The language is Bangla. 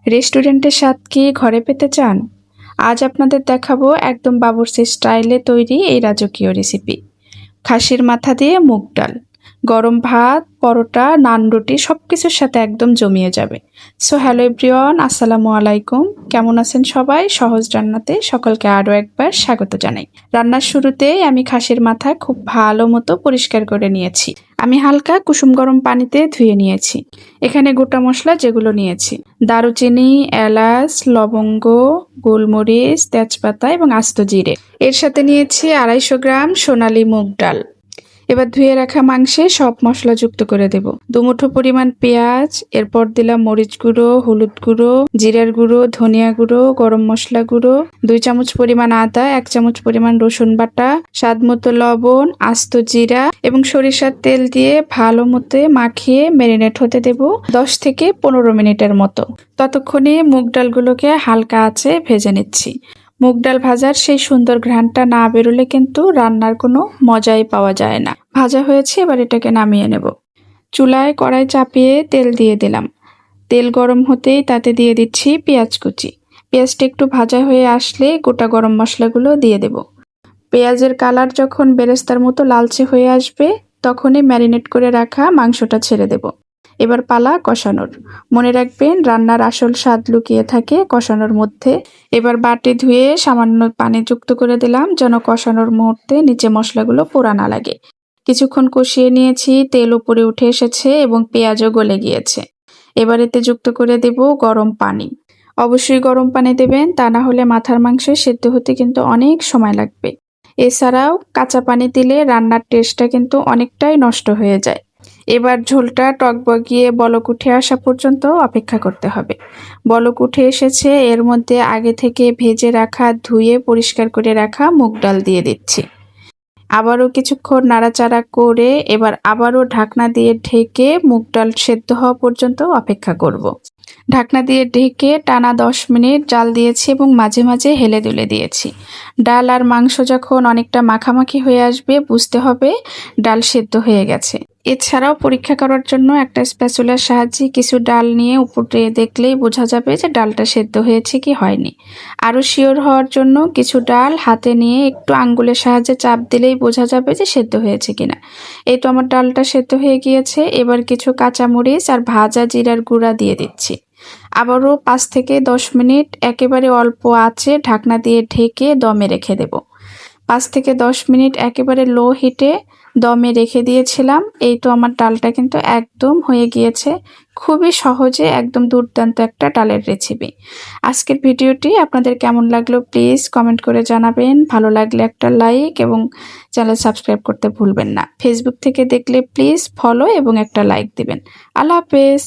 রেস্টুরেন্টের স্বাদ কি ঘরে পেতে চান? আজ আপনাদের দেখাবো একদম বাবুর্চি স্টাইলে তৈরি এই রাজকীয় রেসিপি। খাসির মাথা দিয়ে মুগ ডাল, গরম ভাত, পরোটা, নান, রুটি সবকিছুর সাথে একদম জমিয়ে যাবে। সো হ্যালো এভরিওয়ান, আসসালামু আলাইকুম। কেমন আছেন সবাই? সহজ রান্নাতে সকলকে আরও একবার স্বাগত জানাই। রান্নার শুরুতেই আমি খাসির মাথা খুব ভালো মতো পরিষ্কার করে নিয়েছি। আমি হালকা কুসুম গরম পানিতে ধুয়ে নিয়েছি। এখানে গোটা মশলা যেগুলো নিয়েছি: দারুচিনি, এলাচ, লবঙ্গ, গোলমরিচ, তেজপাতা এবং আস্ত জিরে। এর সাথে নিয়েছি 250 গ্রাম সোনালী মুগ ডাল। এবার ধুয়ে রাখা মাংসে সব মশলা যুক্ত করে দেব। দুমুঠো পরিমাণ পেঁয়াজ, এরপর দিলাম মরিচ গুঁড়ো, হলুদ গুঁড়ো, জিরার গুঁড়ো, ধনিয়া গুঁড়ো, গরম মশলা গুঁড়ো, 2 চামচ পরিমাণ আদা, 1 চামচ পরিমাণ রসুন বাটা, স্বাদ মতো লবণ, আস্ত জিরা এবং সরিষার তেল দিয়ে ভালো মতো মাখিয়ে ম্যারিনেট হতে দেব 10 থেকে 15 মিনিটের মতো। ততক্ষণে মুগ ডালগুলোকে হালকা আঁচে ভেজে নিচ্ছি। মুগ ডাল ভাজার সেই সুন্দর ঘ্রাণটা না বেরোলে কিন্তু রান্নার কোনো মজাই পাওয়া যায় না। ভাজা হয়েছে, এবার এটাকে নামিয়ে নেব। চুলায় কড়াই চাপিয়ে তেল দিয়ে দিলাম। তেল গরম হতেই তাতে দিয়ে দিচ্ছি পেঁয়াজ কুচি। পেঁয়াজটা একটু ভাজা হয়ে আসলে গোটা গরম মশলাগুলো দিয়ে দেব। পেঁয়াজের কালার যখন বেরেস্তার মতো লালচে হয়ে আসবে, তখনই ম্যারিনেট করে রাখা মাংসটা ছেড়ে দেব। এবার পালা কষানোর। মনে রাখবেন, রান্নার আসল স্বাদ লুকিয়ে থাকে কষানোর মধ্যে। এবার বাটি ধুয়ে সামান্য পানি যুক্ত করে দিলাম, যেন কষানোর মুহূর্তে নিচে মশলাগুলো পোড়া না লাগে। কিছুক্ষণ কষিয়ে নিয়েছি, তেল উপরে উঠে এসেছে এবং পেঁয়াজও গলে গিয়েছে। এবার এতে যুক্ত করে দেব গরম পানি। অবশ্যই গরম পানি দেবেন, তা না হলে মাথার মাংস সেদ্ধ হতে কিন্তু অনেক সময় লাগবে। এছাড়াও কাঁচা পানি দিলে রান্নার টেস্টটা কিন্তু অনেকটাই নষ্ট হয়ে যায়। এবার ঝোলটা টকবগিয়ে বলক উঠে আসা পর্যন্ত অপেক্ষা করতে হবে। বলক উঠে এসেছে, এর মধ্যে আগে থেকে ভেজে রাখা, ধুয়ে পরিষ্কার করে রাখা মুগ ডাল দিয়ে দিচ্ছি। আবারও কিছুক্ষণ নাড়াচাড়া করে এবার আবারও ঢাকনা দিয়ে ঢেকে মুগ ডাল সেদ্ধ হওয়া পর্যন্ত অপেক্ষা করব। ঢাকনা দিয়ে ঢেকে টানা 10 মিনিট জাল দিয়েছি এবং মাঝে মাঝে হেলে দুলে দিয়েছি। ডাল আর মাংস যখন অনেকটা মাখামাখি হয়ে আসবে, বুঝতে হবে ডাল সেদ্ধ হয়ে গেছে। এছাড়াও পরীক্ষা করার জন্য একটা স্প্যাচুলার সাহায্যে কিছু ডাল নিয়ে উপরে দেখলেই বোঝা যাবে যে ডালটা সেদ্ধ হয়েছে কি হয়নি। আরও শিওর হওয়ার জন্য কিছু ডাল হাতে নিয়ে একটু আঙ্গুলের সাহায্যে চাপ দিলেই বোঝা যাবে যে সেদ্ধ হয়েছে কিনা। এই তো আমার ডালটা সেদ্ধ হয়ে গিয়েছে। এবার কিছু কাঁচামরিচ আর ভাজা জিরার গুঁড়া দিয়ে দিচ্ছি। আবারও 5 থেকে 10 মিনিট একেবারে অল্প আঁচে ঢাকনা দিয়ে ঢেকে দমে রেখে দেব। 5 থেকে 10 মিনিট একেবারে লো হিটে দমে রেখে দিয়েছিলাম। এই তো আমার ডালটা কিন্তু একদম হয়ে গিয়েছে। খুবই সহজে একদম দুর্দান্ত একটা ডালের রেসিপি। আজকের ভিডিওটি আপনাদের কেমন লাগলো প্লিজ কমেন্ট করে জানাবেন। ভালো লাগলে একটা লাইক এবং চ্যানেল সাবস্ক্রাইব করতে ভুলবেন না। ফেসবুক থেকে দেখলে প্লিজ ফলো এবং একটা লাইক দিবেন। আল্লাহ হাফেজ।